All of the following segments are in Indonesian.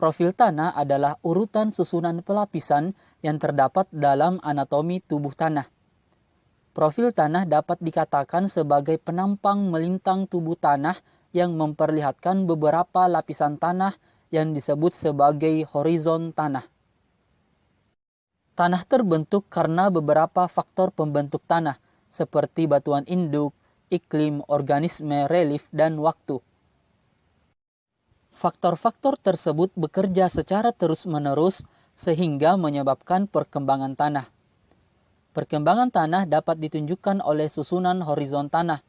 Profil tanah adalah urutan susunan pelapisan yang terdapat dalam anatomi tubuh tanah. Profil tanah dapat dikatakan sebagai penampang melintang tubuh tanah yang memperlihatkan beberapa lapisan tanah yang disebut sebagai horizon tanah. Tanah terbentuk karena beberapa faktor pembentuk tanah, seperti batuan induk, iklim, organisme, relief, dan waktu. Faktor-faktor tersebut bekerja secara terus-menerus sehingga menyebabkan perkembangan tanah. Perkembangan tanah dapat ditunjukkan oleh susunan horizon tanah.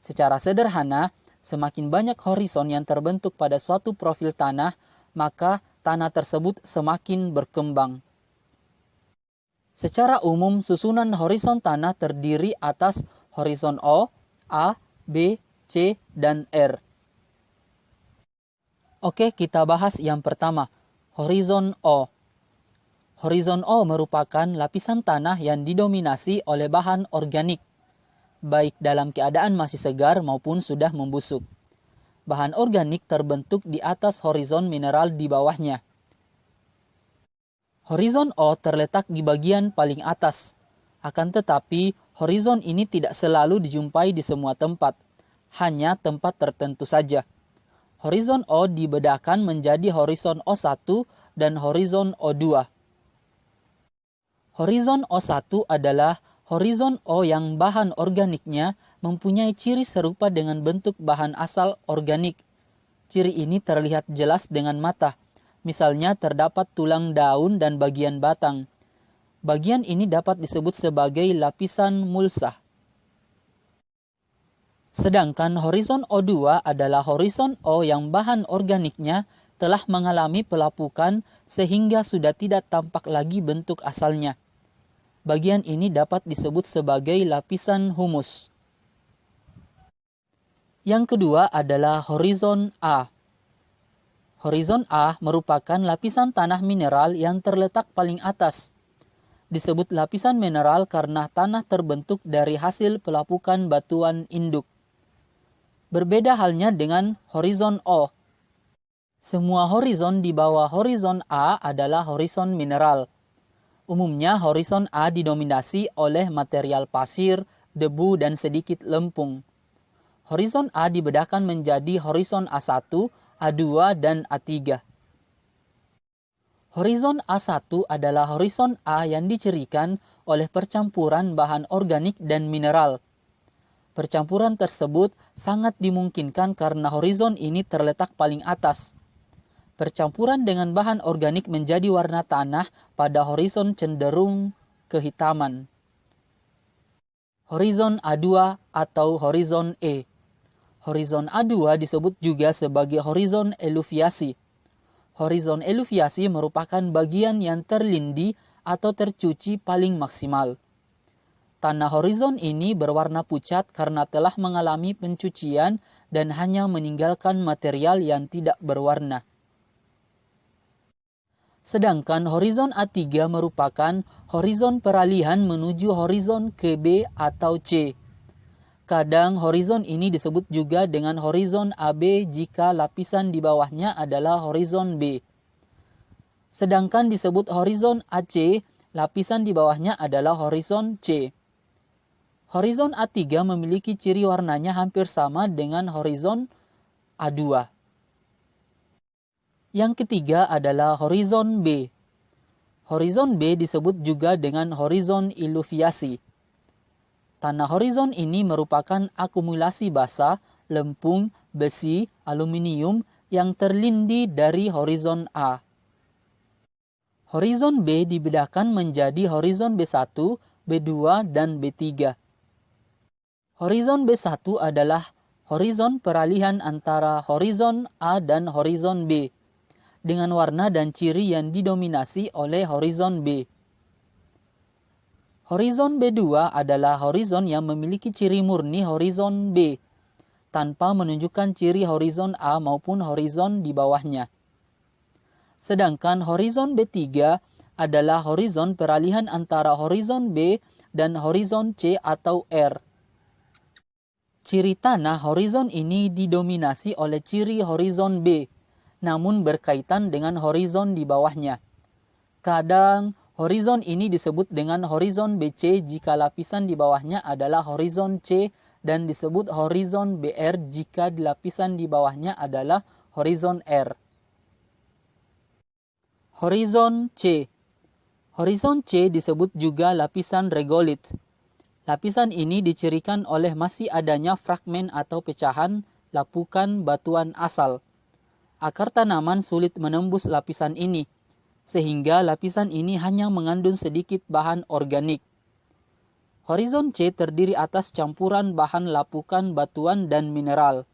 Secara sederhana, semakin banyak horizon yang terbentuk pada suatu profil tanah, maka tanah tersebut semakin berkembang. Secara umum, susunan horizon tanah terdiri atas horizon O, A, B, C, dan R. Oke, kita bahas yang pertama, horizon O. Horizon O merupakan lapisan tanah yang didominasi oleh bahan organik, baik dalam keadaan masih segar maupun sudah membusuk. Bahan organik terbentuk di atas horizon mineral di bawahnya. Horizon O terletak di bagian paling atas. Akan tetapi, horizon ini tidak selalu dijumpai di semua tempat, hanya tempat tertentu saja. Horizon O dibedakan menjadi horizon O1 dan horizon O2. Horizon O1 adalah horizon O yang bahan organiknya mempunyai ciri serupa dengan bentuk bahan asal organik. Ciri ini terlihat jelas dengan mata. Misalnya terdapat tulang daun dan bagian batang. Bagian ini dapat disebut sebagai lapisan mulsah. Sedangkan horizon O2 adalah horizon O yang bahan organiknya telah mengalami pelapukan sehingga sudah tidak tampak lagi bentuk asalnya. Bagian ini dapat disebut sebagai lapisan humus. Yang kedua adalah horizon A. Horizon A merupakan lapisan tanah mineral yang terletak paling atas. Disebut lapisan mineral karena tanah terbentuk dari hasil pelapukan batuan induk. Berbeda halnya dengan horizon O. Semua horizon di bawah horizon A adalah horizon mineral. Umumnya horizon A didominasi oleh material pasir, debu, dan sedikit lempung. Horizon A dibedakan menjadi horizon A1, A2, dan A3. Horizon A1 adalah horizon A yang dicirikan oleh percampuran bahan organik dan mineral. Percampuran tersebut sangat dimungkinkan karena horizon ini terletak paling atas. Percampuran dengan bahan organik menjadi warna tanah pada horizon cenderung kehitaman. Horizon A2 atau horizon E. Horizon A2 disebut juga sebagai horizon eluviasi. Horizon eluviasi merupakan bagian yang terlindi atau tercuci paling maksimal. Tanah horizon ini berwarna pucat karena telah mengalami pencucian dan hanya meninggalkan material yang tidak berwarna. Sedangkan horizon A3 merupakan horizon peralihan menuju horizon ke B atau C. Kadang horizon ini disebut juga dengan horizon AB jika lapisan di bawahnya adalah horizon B. Sedangkan disebut horizon AC, lapisan di bawahnya adalah horizon C. Horizon A3 memiliki ciri warnanya hampir sama dengan horizon A2. Yang ketiga adalah horizon B. Horizon B disebut juga dengan horizon eluviasi. Tanah horizon ini merupakan akumulasi basa, lempung, besi, aluminium yang terlindi dari horizon A. Horizon B dibedakan menjadi horizon B1, B2, dan B3. Horizon B1 adalah horizon peralihan antara horizon A dan horizon B, dengan warna dan ciri yang didominasi oleh horizon B. Horizon B2 adalah horizon yang memiliki ciri murni horizon B, tanpa menunjukkan ciri horizon A maupun horizon di bawahnya. Sedangkan horizon B3 adalah horizon peralihan antara horizon B dan horizon C atau R. Ciri tanah horizon ini didominasi oleh ciri horizon B, namun berkaitan dengan horizon di bawahnya. Kadang horizon ini disebut dengan horizon BC jika lapisan di bawahnya adalah horizon C dan disebut horizon BR jika lapisan di bawahnya adalah horizon R. Horizon C. Horizon C disebut juga lapisan regolit. Lapisan ini dicirikan oleh masih adanya fragmen atau pecahan lapukan batuan asal. Akar tanaman sulit menembus lapisan ini, sehingga lapisan ini hanya mengandung sedikit bahan organik. Horizon C terdiri atas campuran bahan lapukan batuan dan mineral.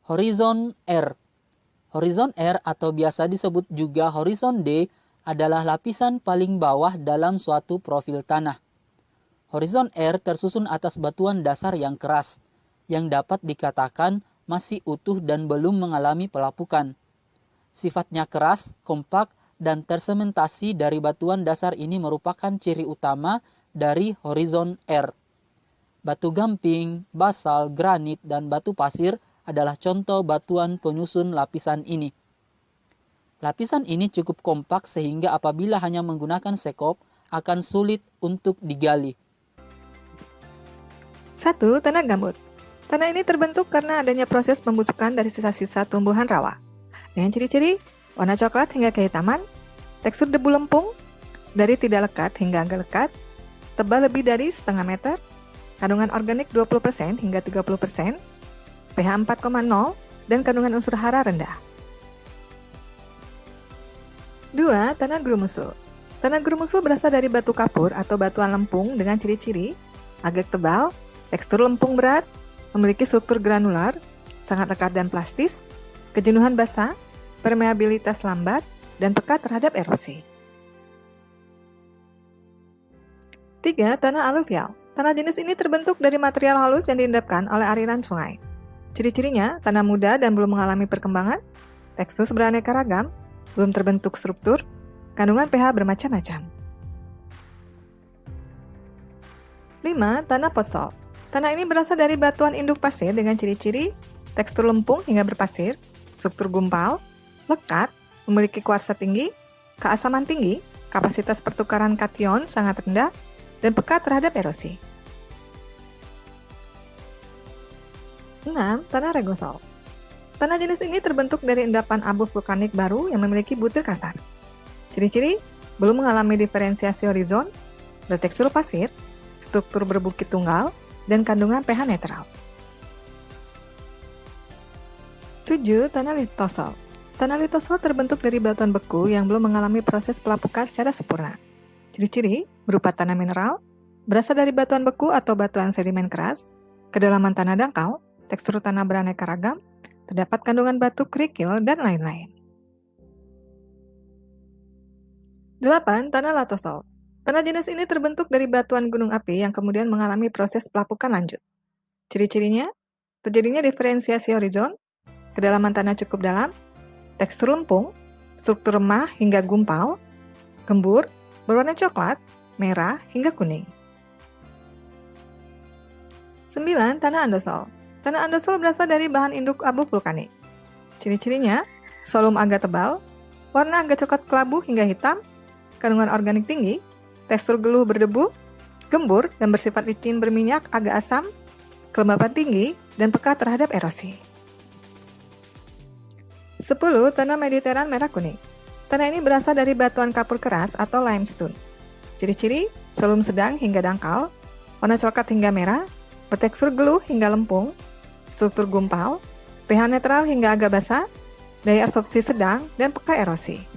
Horizon R. Horizon R atau biasa disebut juga horizon D adalah lapisan paling bawah dalam suatu profil tanah. Horizon R tersusun atas batuan dasar yang keras, yang dapat dikatakan masih utuh dan belum mengalami pelapukan. Sifatnya keras, kompak, dan tersementasi dari batuan dasar ini merupakan ciri utama dari horizon R. Batu gamping, basal, granit, dan batu pasir adalah contoh batuan penyusun lapisan ini. Lapisan ini cukup kompak sehingga apabila hanya menggunakan sekop akan sulit untuk digali. 1. Tanah gambut. Tanah ini terbentuk karena adanya proses pembusukan dari sisa-sisa tumbuhan rawa. Dengan ciri-ciri warna coklat hingga kehitaman, tekstur debu lempung, dari tidak lekat hingga agak lekat, tebal lebih dari setengah meter, kandungan organik 20% hingga 30%, pH 4,0, dan kandungan unsur hara rendah. 2. Tanah gerumusul. Tanah gerumusul berasal dari batu kapur atau batuan lempung dengan ciri-ciri agak tebal, tekstur lempung berat, memiliki struktur granular, sangat lekat dan plastis, kejenuhan basah, permeabilitas lambat, dan peka terhadap erosi. 3. Tanah aluvial. Tanah jenis ini terbentuk dari material halus yang diendapkan oleh aliran sungai. Ciri-cirinya, tanah muda dan belum mengalami perkembangan, tekstur beraneka ragam, belum terbentuk struktur, kandungan pH bermacam-macam. 5. Tanah potsol. Tanah ini berasal dari batuan induk pasir dengan ciri-ciri tekstur lempung hingga berpasir, struktur gumpal, lekat, memiliki kuarsa tinggi, keasaman tinggi, kapasitas pertukaran kation sangat rendah, dan peka terhadap erosi. 6. Tanah regosol. Tanah jenis ini terbentuk dari endapan abu vulkanik baru yang memiliki butir kasar. Ciri-ciri, belum mengalami diferensiasi horizon, bertekstur pasir, struktur berbukit tunggal, dan kandungan pH netral. 7. Tanah litosol. Tanah litosol terbentuk dari batuan beku yang belum mengalami proses pelapukan secara sempurna. Ciri-ciri, berupa tanah mineral, berasal dari batuan beku atau batuan sedimen keras, kedalaman tanah dangkal, tekstur tanah beraneka ragam, terdapat kandungan batu kerikil, dan lain-lain. 8. Tanah latosol. Tanah jenis ini terbentuk dari batuan gunung api yang kemudian mengalami proses pelapukan lanjut. Ciri-cirinya, terjadinya diferensiasi horizon, kedalaman tanah cukup dalam, tekstur lempung, struktur remah hingga gumpal, gembur, berwarna coklat, merah, hingga kuning. 9. Tanah andosol. Tanah andosol berasal dari bahan induk abu vulkanik. Ciri-cirinya, solum agak tebal, warna agak coklat kelabu hingga hitam, kandungan organik tinggi, tekstur geluh berdebu, gembur dan bersifat licin berminyak agak asam, kelembapan tinggi, dan peka terhadap erosi. 10. Tanah Mediteran merah kuning. Tanah ini berasal dari batuan kapur keras atau limestone. Ciri-ciri, solum sedang hingga dangkal, warna coklat hingga merah, bertekstur geluh hingga lempung, struktur gumpal, pH netral hingga agak basah, daya absorpsi sedang, dan peka erosi.